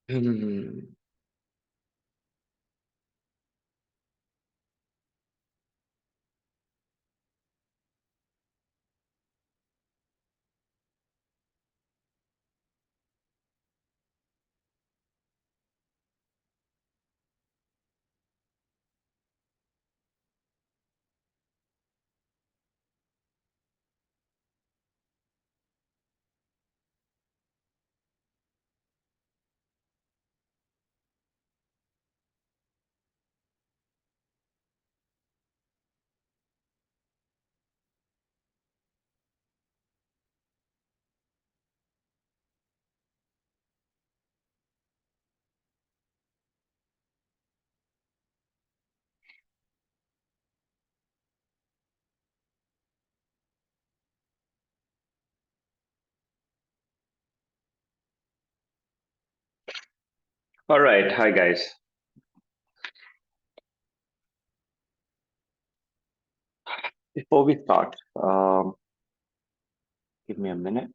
Hmm. All right. Hi, guys. Before we start, give me a minute.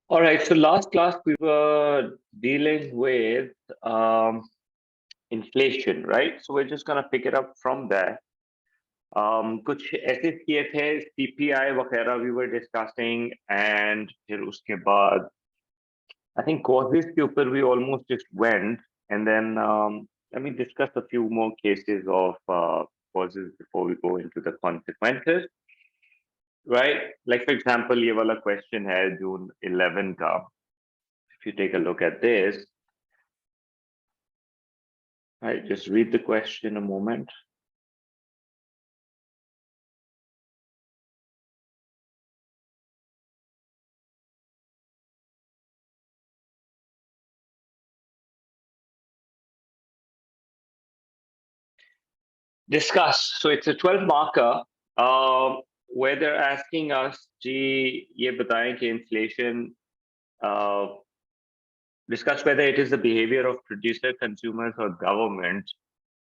All right. So last class we were dealing with um, inflation, right? So we're just gonna pick it up from there. कुछ ऐसे किए थे CPI वगैरह we were discussing and फिर उसके बाद I think causes के ऊपर we almost just went and then let me discuss a few more cases of causes before we go into the consequences. Right? Like for example, ये वाला question है June 11 का. If you take a look at this, right, just read the question a moment. Discuss. So it's a 12 marker where they're asking us, जी ये बताएं कि inflation uh, discuss whether it is the behavior of producer, consumers, or government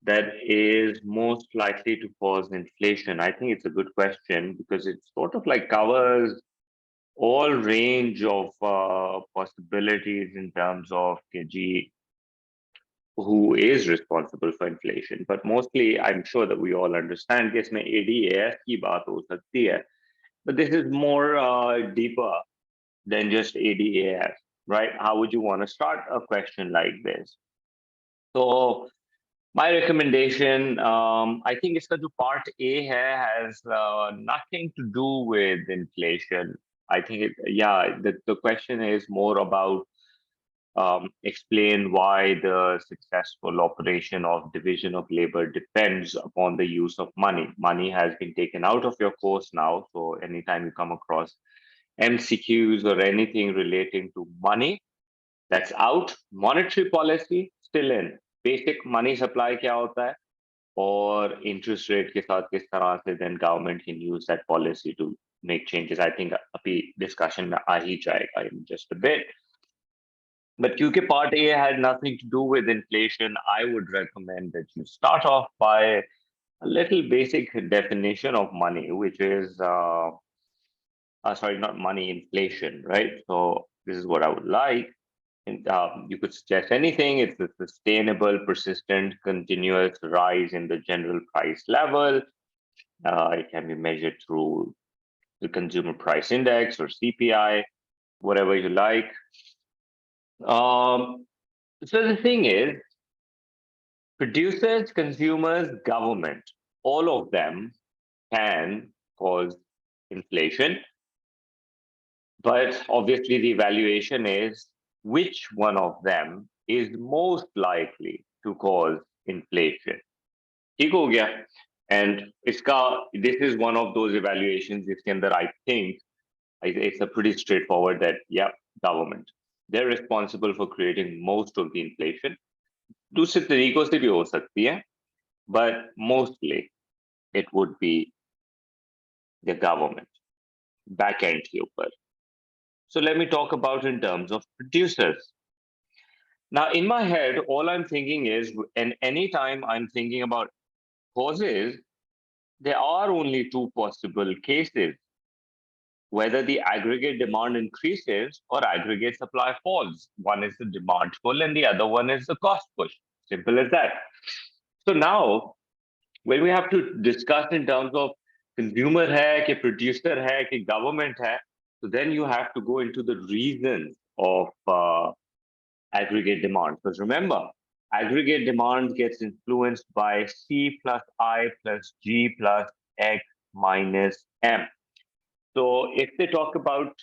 that is most likely to cause inflation. I think it's a good question because it sort of like covers all range of possibilities in terms of KG who is responsible for inflation. But mostly, I'm sure that we all understand कि इसमें ADAS की बात हो सकती है. But this is more deeper than just ADAS, right? How would you want to start a question like this? So my recommendation, I think इसका जो part A has nothing to do with inflation. I think yeah, the question is more about explain why the successful operation of division of labor depends upon the use of money. Money has been taken out of your course now, so anytime you come across MCQs or anything relating to money, that's out. Monetary policy still in. Basic money supply क्या होता है और interest rate के साथ किस तरह से then government can use that policy to make changes. I think अभी discussion में आ ही जाएगा in just a bit. But क्योंकि part A had nothing to do with inflation, I would recommend that you start off by a little basic definition of money, which is sorry, not money, inflation, right? So this is what I would like. And you could suggest anything. It's a sustainable, persistent, continuous rise in the general price level. It can be measured through the consumer price index or CPI, whatever you like. So the thing is, producers, consumers, government, all of them can cause inflation. But obviously, the evaluation is which one of them is most likely to cause inflation. ठीक हो गया? And this is one of those evaluations जिसके अंदर I think it's a pretty straightforward that, yeah, government. They're responsible for creating most of the inflation. दूसरे तरीकों से भी हो सकती है, but mostly it would be the government, back end के ऊपर. So let me talk about in terms of producers. Now, in my head, all I'm thinking is, and anytime I'm thinking about causes, there are only two possible cases, whether the aggregate demand increases or aggregate supply falls. One is the demand pull and the other one is the cost push. Simple as that. So now, when we have to discuss in terms of consumer hai, ke producer hai, ke government hai, so then you have to go into the reasons of aggregate demand. Because remember, aggregate demand gets influenced by C plus I plus G plus X minus M. So if they talk about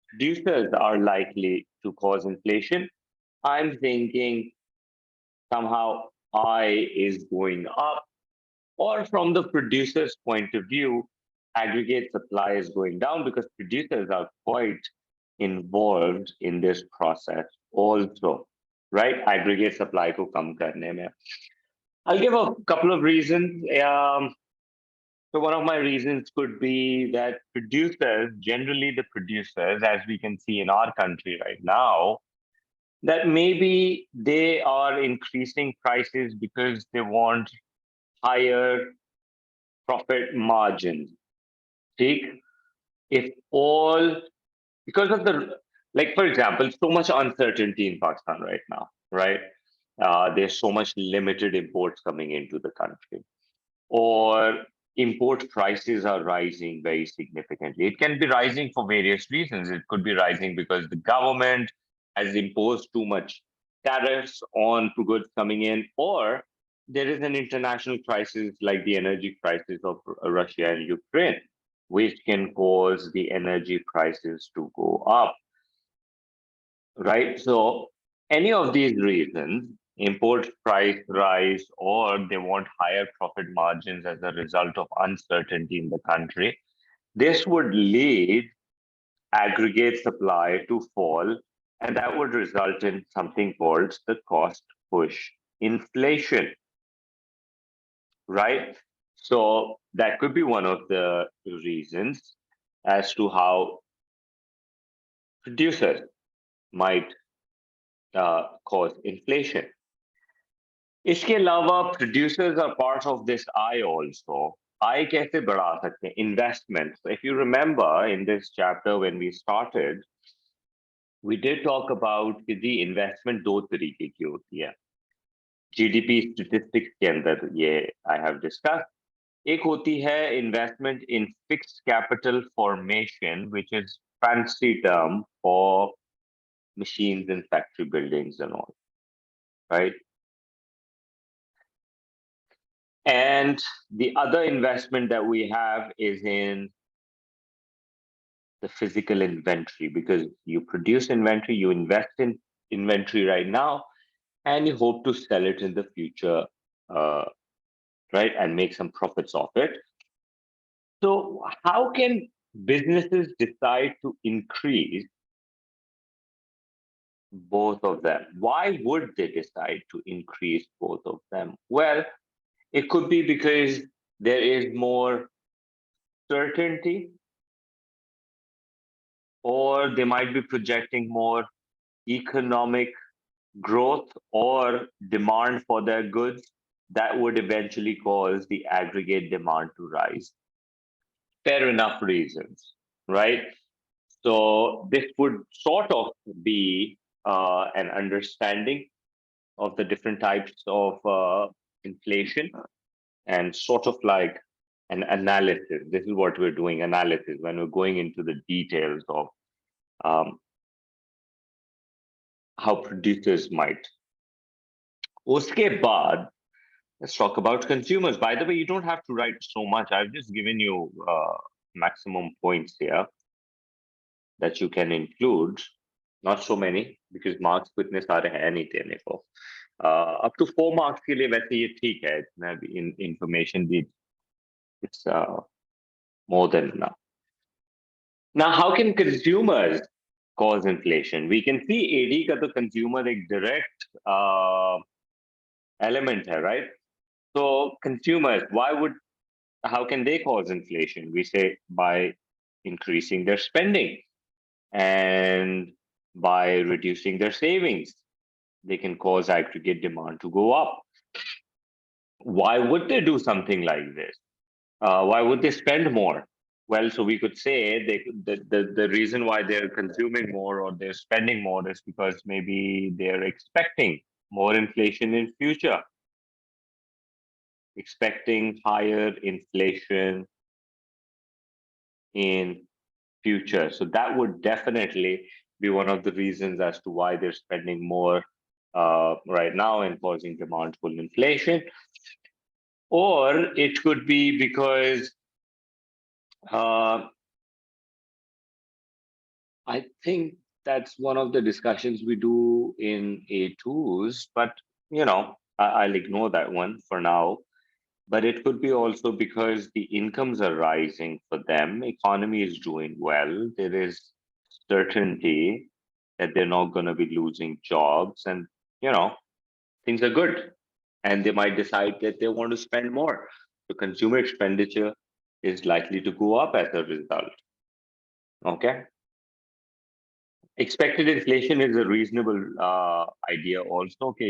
producers are likely to cause inflation, I'm thinking somehow I is going up, or from the producer's point of view, aggregate supply is going down because producers are quite involved in this process also, right? Aggregate supply ko kam karne mein. I'll give a couple of reasons. So one of my reasons could be that producers, generally the producers, as we can see in our country right now, that maybe they are increasing prices because they want higher profit margins. Take if all because of the like, for example, so much uncertainty in Pakistan right now, right? There's so much limited imports coming into the country, or import prices are rising very significantly. It can be rising for various reasons. It could be rising because the government has imposed too much tariffs on goods coming in, or there is an international crisis like the energy crisis of Russia and Ukraine, which can cause the energy prices to go up, right? So any of these reasons, import price rise, or they want higher profit margins as a result of uncertainty in the country, this would lead aggregate supply to fall, and that would result in something called the cost push inflation, right? So that could be one of the reasons as to how producers might cause inflation. इसके अलावा producers are part of this I also. I कैसे बढ़ा सकते हैं? Investments. So if you remember in this chapter when we started, we did talk about कि the investment दो तरीके की होती है. GDP statistics के अंदर ये I have discussed. एक होती है investment in fixed capital formation, which is fancy term for machines and factory buildings and all, right? And the other investment that we have is in the physical inventory, because you produce inventory, you invest in inventory right now, and you hope to sell it in the future, uh, right, and make some profits off it. So, how can businesses decide to increase both of them? Why would they decide to increase both of them? Well, it could be because there is more certainty, or they might be projecting more economic growth or demand for their goods that would eventually cause the aggregate demand to rise. Fair enough reasons, right? So this would sort of be an understanding of the different types of inflation, and sort of like an analysis. This is what we're doing, analysis, when we're going into the details of um, how producers might. Uske baad, let's talk about consumers. By the way, you don't have to write so much. I've just given you maximum points here that you can include. Not so many because marks को इतने सारे हैं नहीं देने को. Up to 4 marks के लिए वैसे ये ठीक है. इतना भी information भी it's more than enough. Now, how can consumers cause inflation? We can see AD का तो consumer एक direct element है, right? So consumers, how can they cause inflation? We say by increasing their spending and by reducing their savings. They can cause aggregate demand to go up. Why would they do something like this? Why would they spend more? Well, so we could say the reason why they're consuming more or they're spending more is because maybe they're expecting more inflation in future, expecting higher inflation in future. So that would definitely be one of the reasons as to why they're spending more right now and causing demand pull inflation. Or it could be because I think that's one of the discussions we do in A2s, but I'll ignore that one for now. But it could be also because the incomes are rising for them, economy is doing well, there is certainty that they're not going to be losing jobs, and things are good. And they might decide that they want to spend more. So consumer expenditure is likely to go up as a result. Okay. Expected inflation is a reasonable idea also. Okay,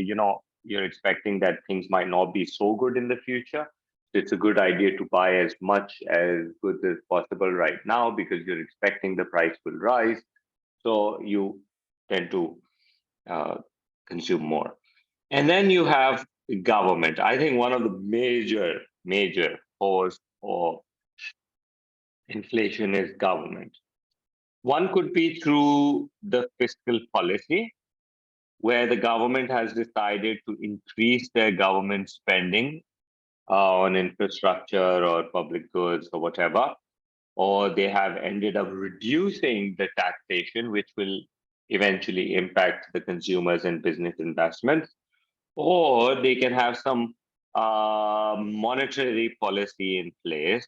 you're expecting that things might not be so good in the future. It's a good idea to buy as much as goods as possible right now because you're expecting the price will rise. So you tend to consume more. And then you have government. I think one of the major cause of inflation is government. One could be through the fiscal policy, where the government has decided to increase their government spending on infrastructure or public goods or whatever, or they have ended up reducing the taxation, which will eventually impact the consumers and business investments, or they can have some monetary policy in place,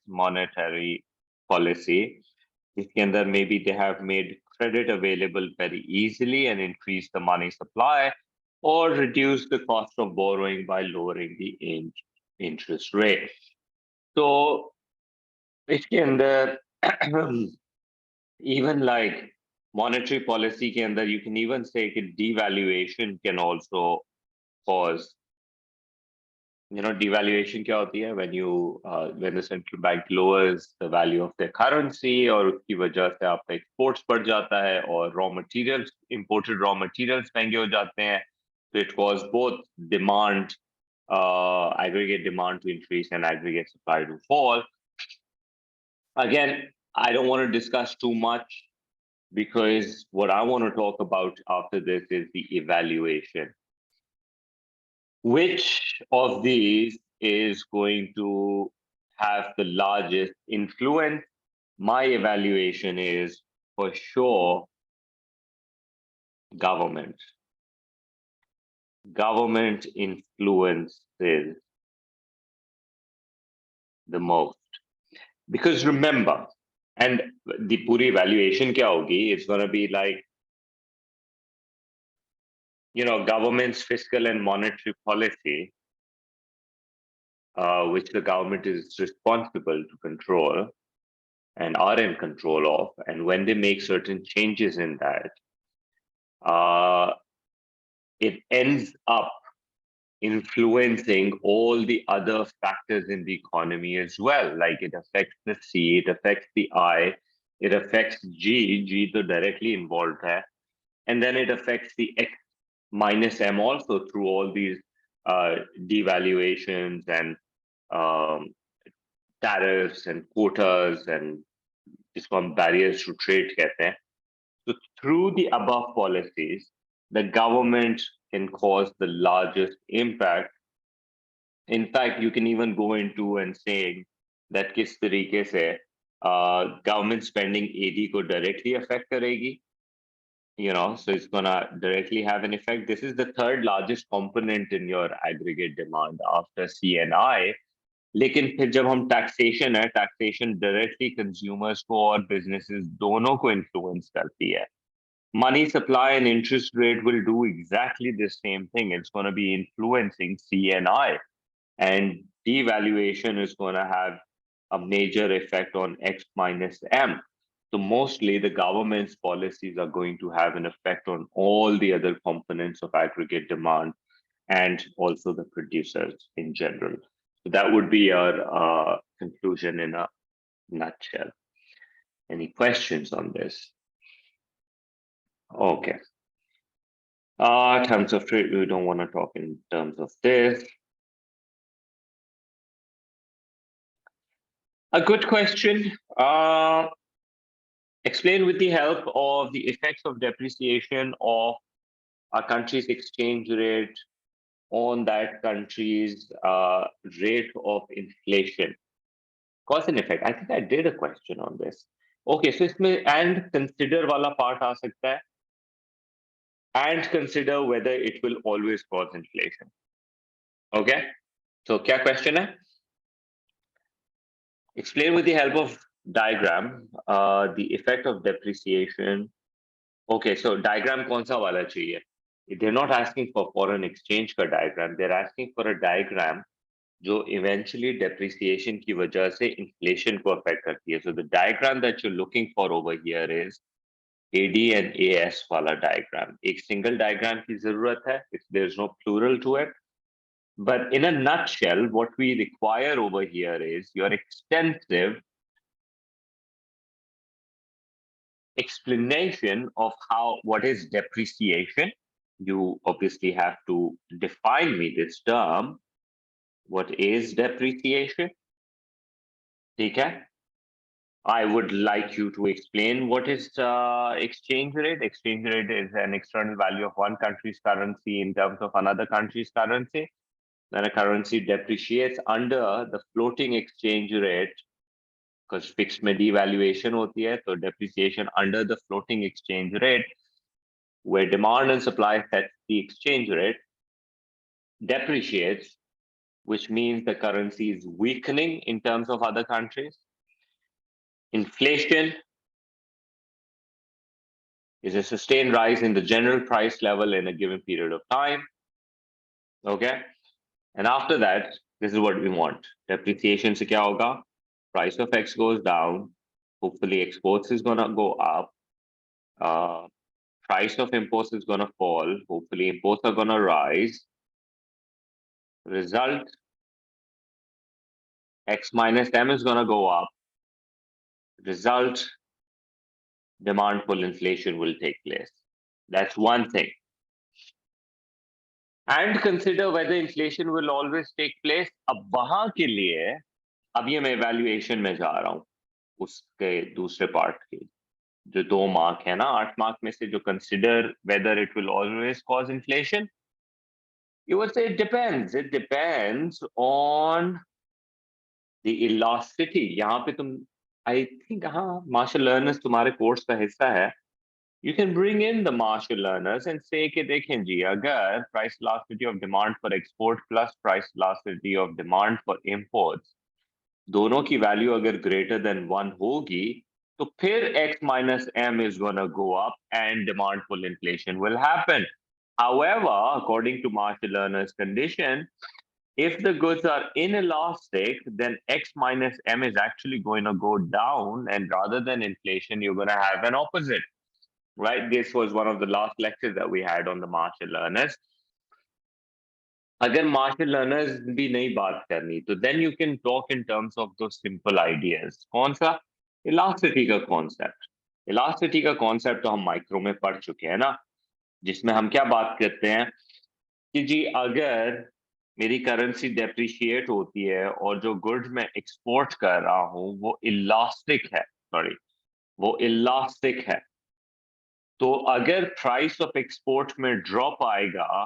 इसके अंदर maybe they have made credit available very easily and increase the money supply, or reduce the cost of borrowing by lowering the interest rate. So इसके अंदर even like monetary policy के अंदर you can even say that devaluation can also cause. Devaluation क्या होती है when the central bank lowers the value of their currency और उसकी वजह से आपका exports बढ़ जाता है और imported raw materials महंगे हो जाते हैं. So it causes both demand, aggregate demand to increase and aggregate supply to fall. Again, I don't want to discuss too much because what I want to talk about after this is the evaluation. Which of these is going to have the largest influence? My evaluation is for sure government. Government influences the most. Because remember, and the puri evaluation kya hogi, it's going to be like, government's fiscal and monetary policy, which the government is responsible to control and are in control of. And when they make certain changes in that, it ends up influencing all the other factors in the economy as well. Like it affects the C, it affects the I, it affects G to directly involved hai, and then it affects the X minus M also through all these devaluations and tariffs and quotas and जिसको हम barriers to trade कहते हैं. So through the above policies, the government can cause the largest impact. In fact, you can even go into and saying that किस तरीके से government spending AD को directly affect करेगी, so it's gonna directly have an effect. This is the third largest component in your aggregate demand after CNI. लेकिन फिर जब हम taxation है, taxation directly consumers को और businesses दोनों को influence करती है. Money supply and interest rate will do exactly the same thing. It's going to be influencing CNI, and devaluation is going to have a major effect on X minus M. So mostly the government's policies are going to have an effect on all the other components of aggregate demand and also the producers in general. So that would be our conclusion in a nutshell. Any questions on this? Okay. Terms of trade, we don't want to talk in terms of this. A good question. Explain with the help of the effects of depreciation of a country's exchange rate on that country's rate of inflation. Cause and effect. I think I did a question on this. Okay, so इसमें and consider वाला part आ सकता है. And consider whether it will always cause inflation. Okay, so क्या question है? Explain with the help of diagram the effect of depreciation. Okay, so diagram कौन सा वाला चाहिए? They're not asking for foreign exchange का diagram. They're asking for a diagram जो eventually depreciation की वजह से inflation को affect करती है. So the diagram that you're looking for over here is AD and AS वाला diagram. एक single diagram की जरूरत है. There's no plural to it. But in a nutshell, what we require over here is your extensive explanation of what is depreciation. You obviously have to define me this term. What is depreciation? Okay. I would like you to explain what is exchange rate. Exchange rate is an external value of one country's currency in terms of another country's currency. Then a currency depreciates under the floating exchange rate because fixed में devaluation होती है, so depreciation under the floating exchange rate, where demand and supply sets the exchange rate, depreciates, which means the currency is weakening in terms of other countries. Inflation is a sustained rise in the general price level in a given period of time. Okay, and after that, this is what we want. Depreciation से क्या होगा? Price of X goes down. Hopefully, exports is gonna go up. Price of imports is gonna fall. Hopefully, imports are gonna rise. Result: X minus M is gonna go up. Result: demand pull inflation will take place. That's one thing. And consider whether inflation will always take place. अब वहां के लिए अब ये मैं evaluation में जा रहा हूँ उसके दूसरे पार्ट की जो 2 मार्क है ना 8 मार्क में से जो consider whether it will always cause inflation. You would say it depends. It depends on the elasticity. यहाँ पे तुम I think हाँ martial learners तुम्हारे कोर्स का हिस्सा है. You can bring in the martial learners and say कि देखें जी अगर price elasticity of demand for export plus price elasticity of demand for imports दोनों की value अगर greater than 1 होगी तो फिर X minus M is gonna go up and demand pull inflation will happen. However, according to martial learner's condition, if the goods are inelastic, then X minus M is actually going to go down, and rather than inflation, you're going to have an opposite. Right? This was one of the last lectures that we had on the martial learners. अगर martial learners भी नहीं बात करनी तो then you can talk in terms of those simple ideas. कौन सा? Elasticity का concept. Elasticity का concept तो हम माइक्रो में पढ़ चुके हैं ना, जिसमें हम क्या बात करते हैं कि जी अगर मेरी करेंसी डेप्रिशिएट होती है और जो गुड्स मैं एक्सपोर्ट कर रहा हूं वो इलास्टिक है, वो इलास्टिक है, तो अगर प्राइस ऑफ एक्सपोर्ट में ड्रॉप आएगा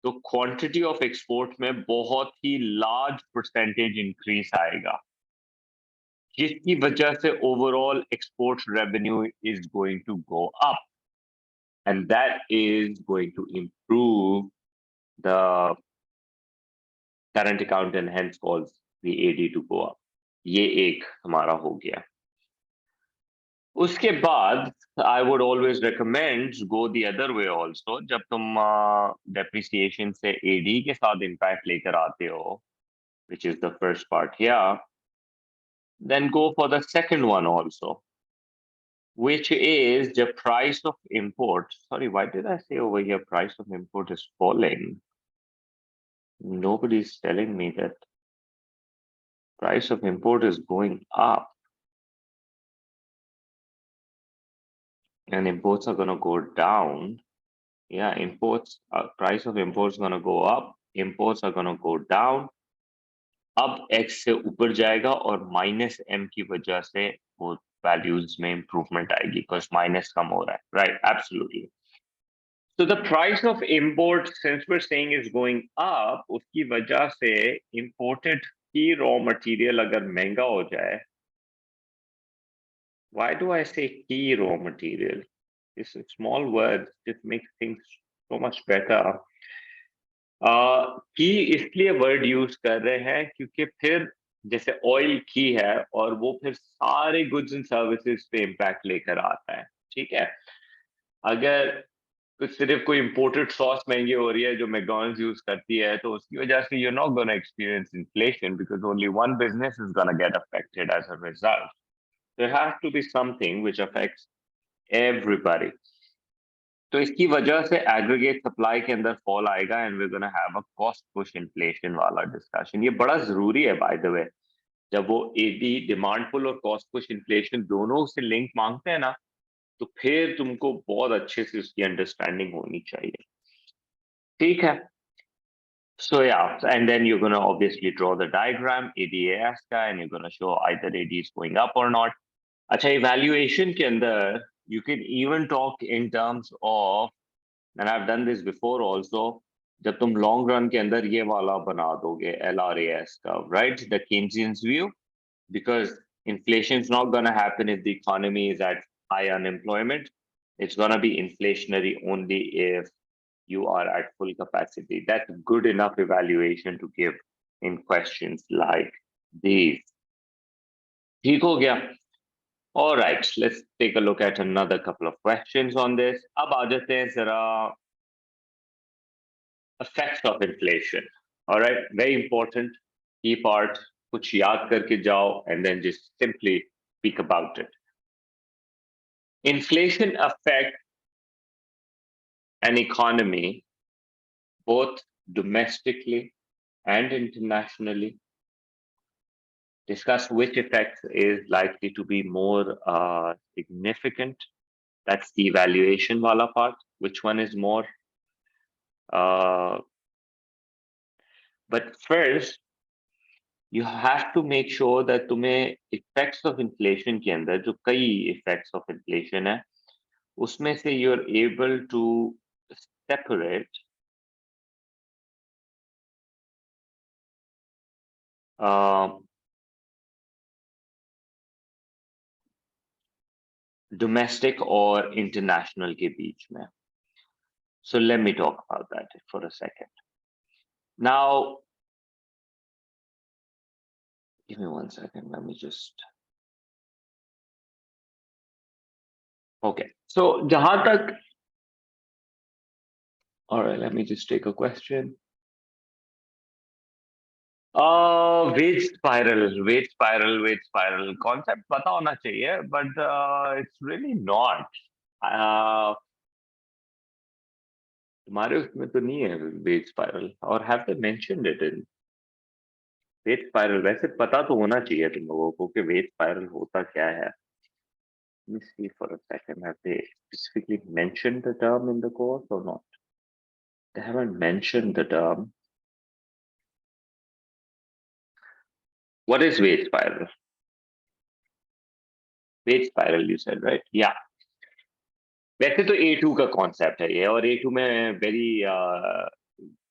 तो क्वांटिटी ऑफ एक्सपोर्ट में बहुत ही लार्ज परसेंटेज इंक्रीज आएगा, जिसकी वजह से overall export revenue is going to go up and that is going to improve the current account and hence cause the AD to go up. ये एक हमारा हो गया। उसके बाद I would always recommend go the other way also. जब तुम depreciation से एडी के साथ इम्पैक्ट लेकर आते हो, which is the first part here, then go for the second one also, which is the price of import. Sorry, why did I say over here price of import is falling? Nobody's telling me that price of import is going up and imports are going to go down. Yeah, imports, price of imports going to go up, imports are going to go down. अब x से ऊपर जाएगा और minus m की वजह से वो values में इंप्रूवमेंट आएगी, बिकॉज माइनस कम हो रहा है, right? Absolutely. So the price of import, since we're saying is going up, उसकी वजह से imported की raw material अगर महंगा हो जाए, why do I say key raw material? This small word just makes things so much better. की इसलिए वर्ड यूज कर रहे हैं क्योंकि फिर जैसे ऑयल की है और वो फिर सारे गुड्स एंड सर्विसेज पे इम्पैक्ट लेकर आता है, ठीक है? अगर कुछ सिर्फ कोई इंपोर्टेड सॉस महंगी हो रही है जो मैकडॉनल्ड्स यूज करती है, तो उसकी वजह से you not gonna experience inflation because only one business is gonna get affected as a result. There has to be something which affects everybody. तो इसकी वजह से एग्रीगेट सप्लाई के अंदर फॉल आएगा and we gonna have a cost push inflation वाला डिस्कशन। ये बड़ा जरूरी है बाय द वे। जब वो एडी डिमांड पुल और कॉस्ट पुश इन्फ्लेशन दोनों से लिंक मांगते हैं ना, तो फिर तुमको बहुत अच्छे से उसकी अंडरस्टैंडिंग होनी चाहिए, ठीक है? So yeah, and then you're going to obviously draw the diagram ADAS का and you're going to show either AD is going up or not. अच्छा, evaluation के अंदर you can even talk in terms of, and I've done this before also, जब तुम long run के अंदर ये वाला बना दोगे LRAS का, right? The Keynesian's view, because inflation is not going to happen if the economy is at high unemployment. It's going to be inflationary only if you are at full capacity. That's good enough evaluation to give in questions like these. ठीक हो गया? All right, let's take a look at another couple of questions on this. अब आ जाते हैं जरा effects of inflation. All right, very important key part. कुछ याद करके जाओ and then just simply speak about it. Inflation affects an economy both domestically and internationally. Discuss which effect is likely to be more significant. That's the evaluation wala part. Which one is more? But first, you have to make sure that तुम्हें effects of inflation के अंदर जो कई effects of inflation है, उसमें से you're able to separate domestic और international के बीच में. So let me talk about that for a second. Now, give me 1 second. Let me just. Okay. So जहां तक. All right. Let me just take a question. Wage spiral concept पता होना चाहिए, but it's really not. तुम्हारे उसमें तो नहीं है wage spiral, or have they mentioned it in wage spiral? वैसे पता तो होना चाहिए तुम लोगों को कि wage spiral होता क्या है. Let me see for a second. Have they specifically mentioned the term in the course or not? They haven't mentioned the term. What is wage spiral? Wage spiral, you said, right? Yeah. वैसे तो A2 का concept है ये, और A2 में very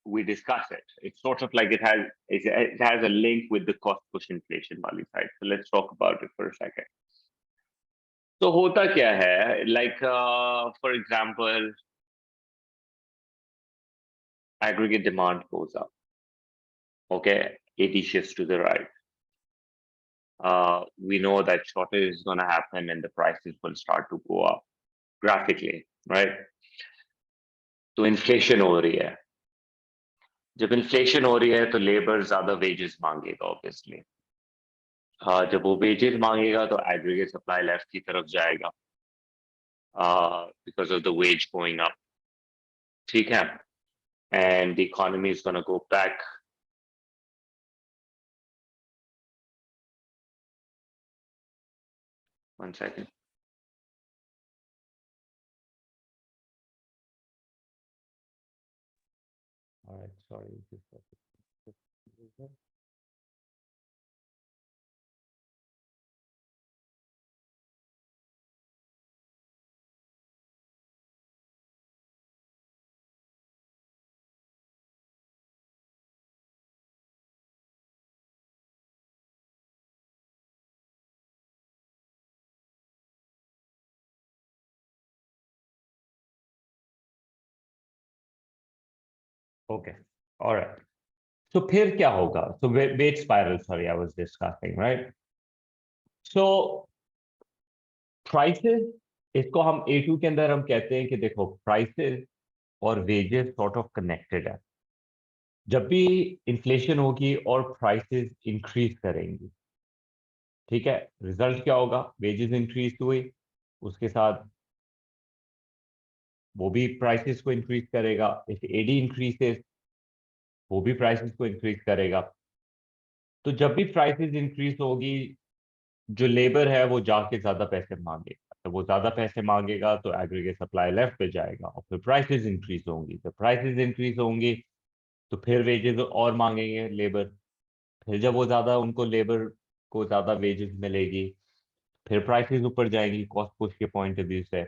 we discuss it. It's sort of like it has a link with the cost push inflation वाली side. So let's talk about it for a second. तो होता क्या है, like for example, aggregate demand goes up. Okay, AD shifts to the right. We know that shortage is going to happen and the prices will start to go up graphically, right? तो inflation हो रही है. जब inflation हो रही है तो labour ज्यादा वेजेस मांगेगा ऑब्वियसली. जब वो वेजेस मांगेगा तो एग्रीगेट सप्लाई लेफ्ट की तरफ जाएगा because of the ways going up. ठीक है, and the economy is gonna go back. One second. All right, sorry. Okay, all right. So फिर क्या होगा? So wage spiral, sorry, I was discussing, right? So prices, इसको हम A2 के अंदर हम कहते हैं कि देखो prices और wages sort of connected है. जब भी इन्फ्लेशन होगी और प्राइसेस इंक्रीज करेंगी, ठीक है, रिजल्ट क्या होगा? वेजेस इंक्रीज हुई, उसके साथ वो भी प्राइसेस को इंक्रीज करेगा. इफ एडी इंक्रीजेस, वो भी प्राइसेस को इंक्रीज करेगा. तो जब भी प्राइसेस इंक्रीज होगी, जो लेबर है वो जाके ज्यादा पैसे मांगेगा. तो वो ज्यादा पैसे मांगेगा तो एग्रीगेट सप्लाई लेफ्ट पे जाएगा और फिर प्राइसेस इंक्रीज होंगी. तो प्राइसेस इंक्रीज होंगी तो फिर वेजेस और मांगेंगे लेबर. फिर जब वो ज्यादा, उनको लेबर को ज्यादा वेजेस मिलेगी, फिर प्राइसेस ऊपर जाएंगी कॉस्ट पुश के पॉइंट ऑफ व्यू से.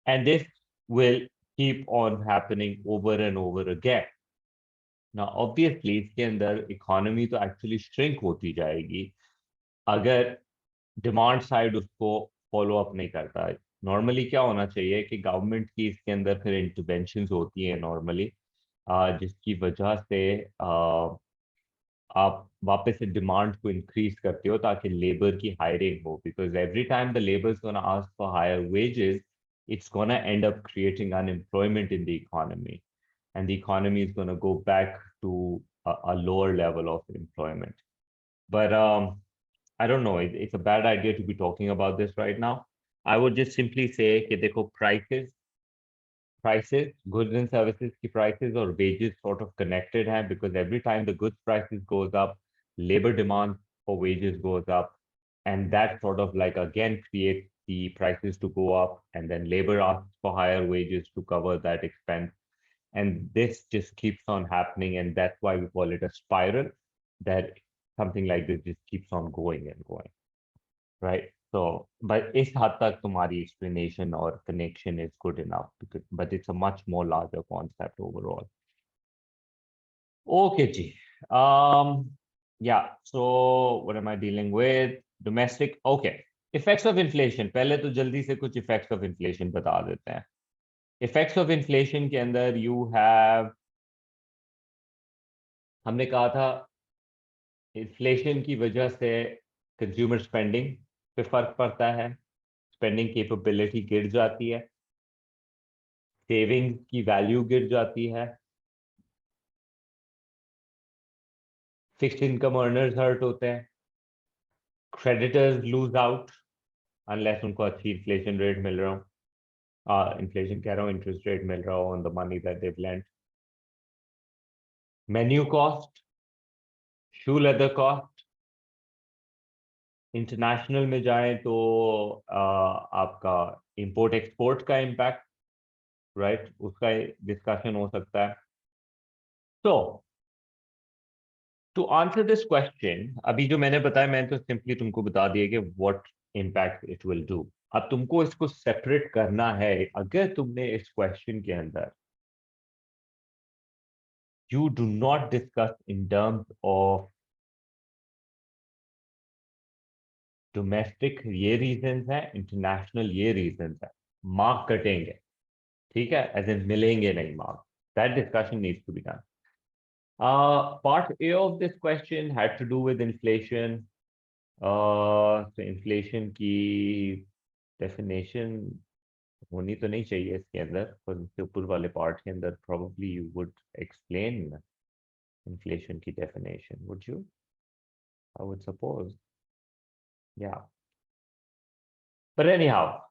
And this will keep on happening over and over again. ना ऑब्वियसली इसके अंदर इकोनॉमी तो एक्चुअली श्रिंक होती जाएगी अगर डिमांड साइड उसको फॉलो अप नहीं करता. नॉर्मली क्या होना चाहिए कि गवर्नमेंट की इसके अंदर फिर इंटरवेंशंस होती है नॉर्मली, जिसकी वजह से आप वापस से डिमांड को इंक्रीज करते हो ताकि लेबर की हायरिंग हो. Because every time the labour is gonna ask for higher wages, it's going to end up creating unemployment in the economy, and the economy is going to go back to a lower level of employment. But I don't know, it's a bad idea to be talking about this right now. I would just simply say कि देखो prices, goods and services की prices और wages sort of connected हैं, because every time the goods prices goes up, labor demand for wages goes up, and that sort of like again creates the prices to go up, and then labor asks for higher wages to cover that expense. And this just keeps on happening, and that's why we call it a spiral, that something like this just keeps on going and going, right? So, but इस हद तक तुम्हारी explanation or connection is good enough, because, but it's a much more larger concept overall. Okay, ji. Yeah, so what am I dealing with? Domestic, okay. Effects of inflation. पहले तो जल्दी से कुछ effects of inflation बता देते हैं. Effects of inflation के अंदर you have, हमने कहा था inflation की वजह से consumer spending पे फर्क पड़ता है, spending capability गिर जाती है, सेविंग्स की वैल्यू गिर जाती है, फिक्स्ड इनकम अर्नर्स हर्ट होते हैं, क्रेडिटर्स लूज आउट अनलेस उनको अच्छी इन्फ्लेशन रेट मिल रहा हो, इन्फ्लेशन कह रहा हूँ, इंटरेस्ट रेट मिल रहा हो on the money that they lent. Menu cost, shoe leather cost. International में जाएं तो आपका इंपोर्ट एक्सपोर्ट का इम्पैक्ट, राइट, उसका डिस्कशन हो सकता है. तो टू आंसर दिस क्वेश्चन, अभी जो मैंने बताया, मैंने तो सिंपली तुमको बता दिया कि what impact it will do. अब तुमको इसको सेपरेट करना है। अगर तुमने इस क्वेश्चन के अंदर you do not discuss in terms of domestic, ये रीजंस है, इंटरनेशनल ये रीजंस है, मार्क कटेंगे, ठीक है, एज इन मिलेंगे नहीं mark. That discussion needs to be done. Part A of this question had to do with inflation. तो इन्फ्लेशन की डेफिनेशन होनी तो नहीं चाहिए इसके अंदर, पर इसके ऊपर वाले पार्ट के अंदर probably you would explain inflation की definition, would you? I would suppose. Yeah. But anyhow,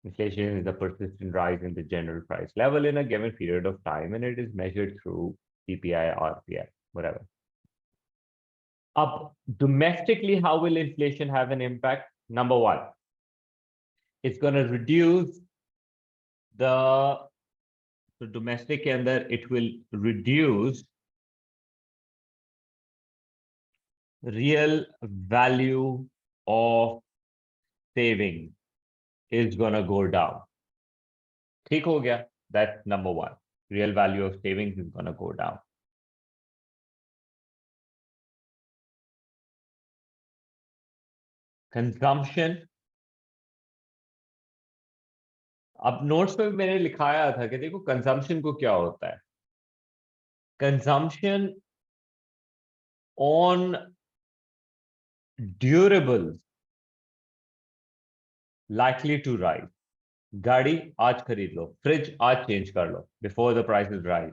inflation is a persistent rise in the general price level in a given period of time, and it is measured through CPI, RPI, whatever. Up domestically, how will inflation have an impact? Number one, it's going to reduce the domestic के अंदर it will reduce real value of saving is gonna go down. ठीक हो गया? That's number one. Real value of savings is gonna go down. Consumption. अब notes में मैंने लिखाया था कि देखो कंजम्पशन को क्या होता है। Consumption on durables likely to rise. गाड़ी आज खरीद लो, फ्रिज आज चेंज कर लो before the prices rise,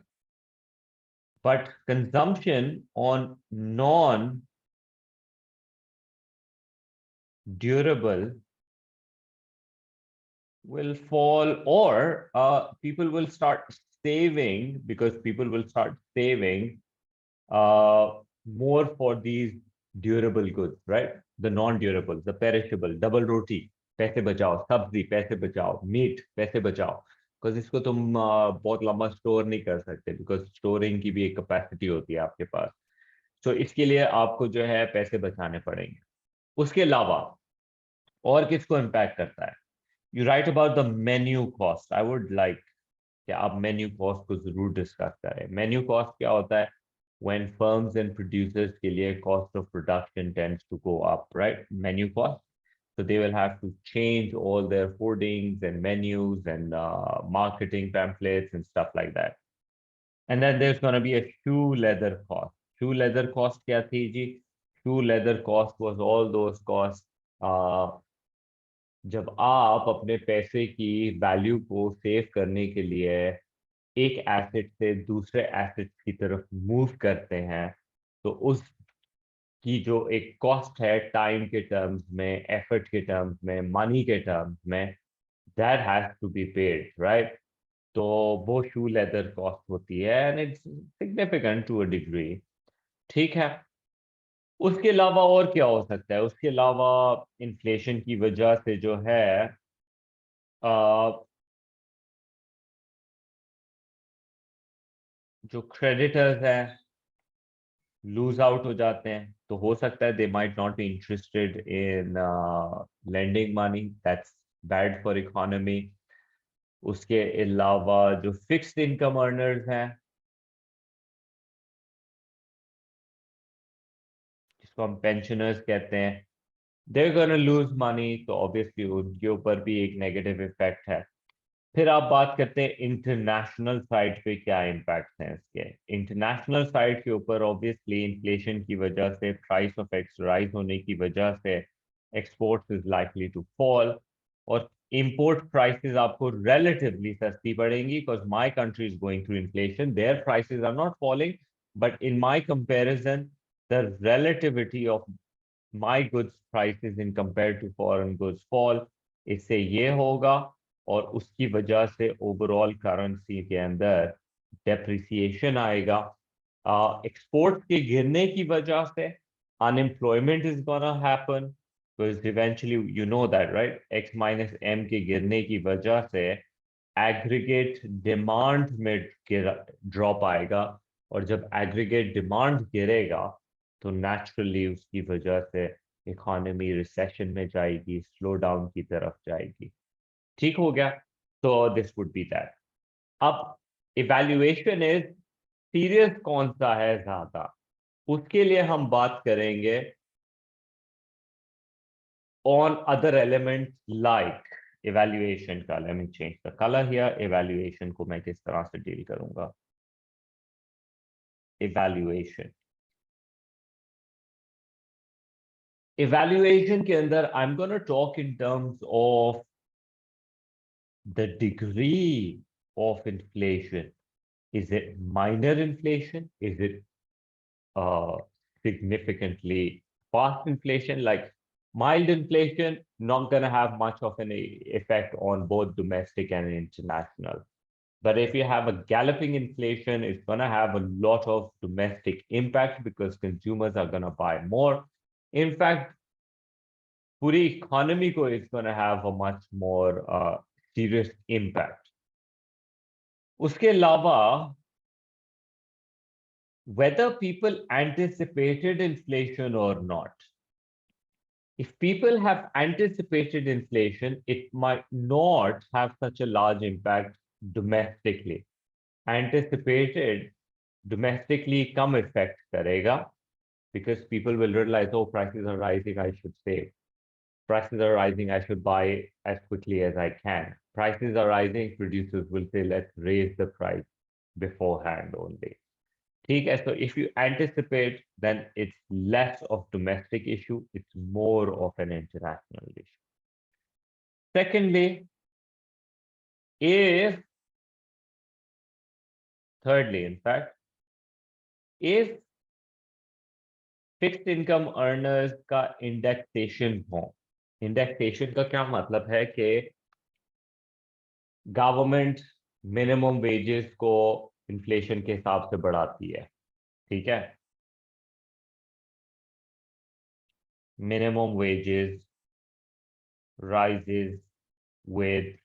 but consumption on non durable will fall, or people will start saving, because people will start saving more for these durable goods, right? The non-durable, the perishable, double roti, पैसे बचाओ, सब्जी पैसे बचाओ, meet पैसे बचाओ, because इसको तुम बहुत लंबा स्टोर नहीं कर सकते, बिकॉज स्टोरिंग की भी एक कैपेसिटी होती है आपके पास। तो इसके लिए आपको जो है पैसे बचाने पड़ेंगे। उसके अलावा और किसको इम्पैक्ट करता है? You right about the menu cost. I would like कि आप मेन्यू कॉस्ट को जरूर डिस्कस करें। मेन्यू कॉस्ट क्या होता है? when firms and producers के लिए cost of production tends to go up, right? Menu cost. So they will have to change all their hoardings and menus and marketing pamphlets and stuff like that. And then there's going to be a shoe leather cost. Shoe leather cost क्या थी जी? Shoe leather cost was all those costs जब आप अपने पैसे की value को save करने के लिए एक एसेट से दूसरे एसेट की तरफ मूव करते हैं, तो उस की जो एक कॉस्ट है टाइम के टर्म्स में, एफर्ट के टर्म्स में, मनी के टर्म्स में, that has to be paid, right? तो वो शू लेदर कॉस्ट होती है, and it's significant to a degree. ठीक है। उसके अलावा और क्या हो सकता है? उसके अलावा इन्फ्लेशन की वजह से जो है जो क्रेडिटर्स हैं लूज आउट हो जाते हैं, तो हो सकता है they might not be interested in lending money, that's bad for economy. उसके अलावा जो फिक्स्ड इनकम अर्नर्स हैं, जिसको हम पेंशनर्स कहते हैं, दे गोना लूज मनी, तो ऑब्वियसली उनके ऊपर भी एक नेगेटिव इफेक्ट है। फिर आप बात करते हैं इंटरनेशनल साइड पे क्या इम्पैक्ट हैं इसके। इंटरनेशनल साइड के ऊपर ऑब्वियसली इन्फ्लेशन की वजह से, प्राइस ऑफ एक्स राइज होने की वजह से exports is likely to fall, और इंपोर्ट प्राइसेस आपको relatively सस्ती पड़ेंगी, because my country is going through inflation, their prices are not falling, but in my comparison the relativity of my goods prices in compared to foreign goods fall। इससे ये होगा, और उसकी वजह से ओवरऑल करेंसी के अंदर डेप्रिसिएशन आएगा। एक्सपोर्ट के गिरने की वजह से unemployment is gonna happen, because eventually you know that, right? X minus M के गिरने की वजह से एग्रीगेट डिमांड में ड्रॉप आएगा, और जब एग्रीगेट डिमांड गिरेगा तो नेचुरली उसकी वजह से इकोनॉमी रिसेशन में जाएगी, स्लो डाउन की तरफ जाएगी। ठीक हो गया? तो दिस वुड बी दैट। अब इवैल्यूएशन इज सीरियस कौन सा है ज्यादा, उसके लिए हम बात करेंगे on other elements like evaluation का। let me change the color here। evaluation को मैं किस तरह से डील करूंगा? evaluation के अंदर I'm going to talk in terms of the degree of inflation. Is it minor inflation? Is it significantly fast inflation? Like mild inflation, not going to have much of an effect on both domestic and international. But if you have a galloping inflation, it's going to have a lot of domestic impact because consumers are going to buy more. In fact, पूरी economy को is going to have a much more serious impact. उसके अलावा, whether people anticipated inflation or not. If people have anticipated inflation, it might not have such a large impact domestically. Anticipated domestically come effect karega because people will realize, oh, prices are rising, I should save. Prices are rising, I should buy as quickly as I can. Prices are rising, producers will say, let's raise the price beforehand only. Okay, so if you anticipate, then it's less of domestic issue, it's more of an international issue. Secondly, thirdly, in fact, if fixed income earners का indexation हो। Indexation का क्या मतलब है कि government minimum wages को inflation के हिसाब से बढ़ाती है, ठीक है? Minimum wages rises with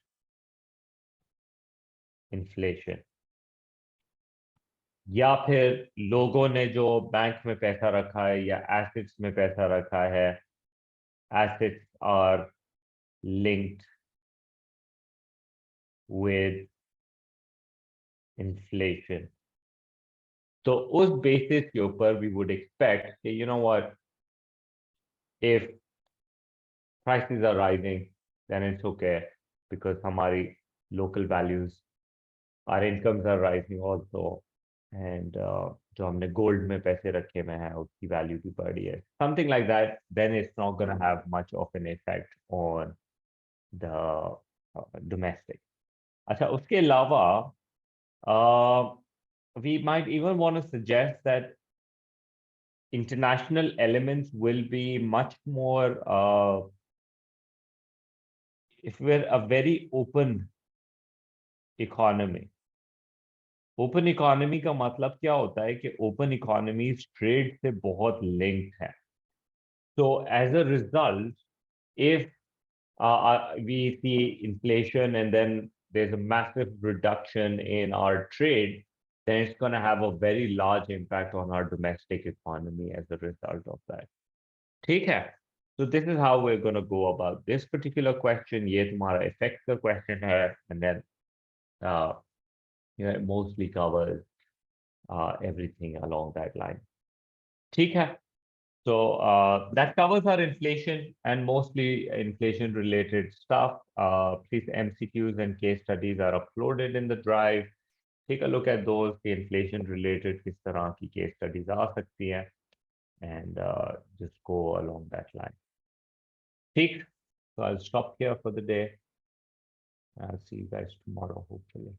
inflation, या फिर लोगों ने जो बैंक में पैसा रखा है या एसेट्स में पैसा रखा है, assets are linked with inflation. तो उस बेसिस के ऊपर वी वुड एक्सपेक्ट कि you know what, if prices are rising then it's okay because हमारी local values, our incomes are rising also, and जो हमने gold में पैसे रखे हुए हैं उसकी value भी बढ़ी है, something like that, then it's not going to have much of an effect on the domestic. अच्छा, उसके अलावा we might even want to suggest that international elements will be much more if we're a very open economy. Open economy का मतलब क्या होता है कि open economy trade से बहुत लिंक्ड है। So as a result, if we see inflation and then there's a massive reduction in our trade, then it's going to have a very large impact on our domestic economy as a result of that. ठीक है? So this is how we're going to go about this particular question. ये तुम्हारा effect का question है, and then it mostly covers everything along that line. ठीक है? So that covers our inflation and mostly inflation related stuff. Please, MCQs and case studies are uploaded in the drive. Take a look at those. The inflation related किस तरह की case studies आ सकती हैं, and just go along that line. ठीक? So I'll stop here for the day. I'll see you guys tomorrow, hopefully.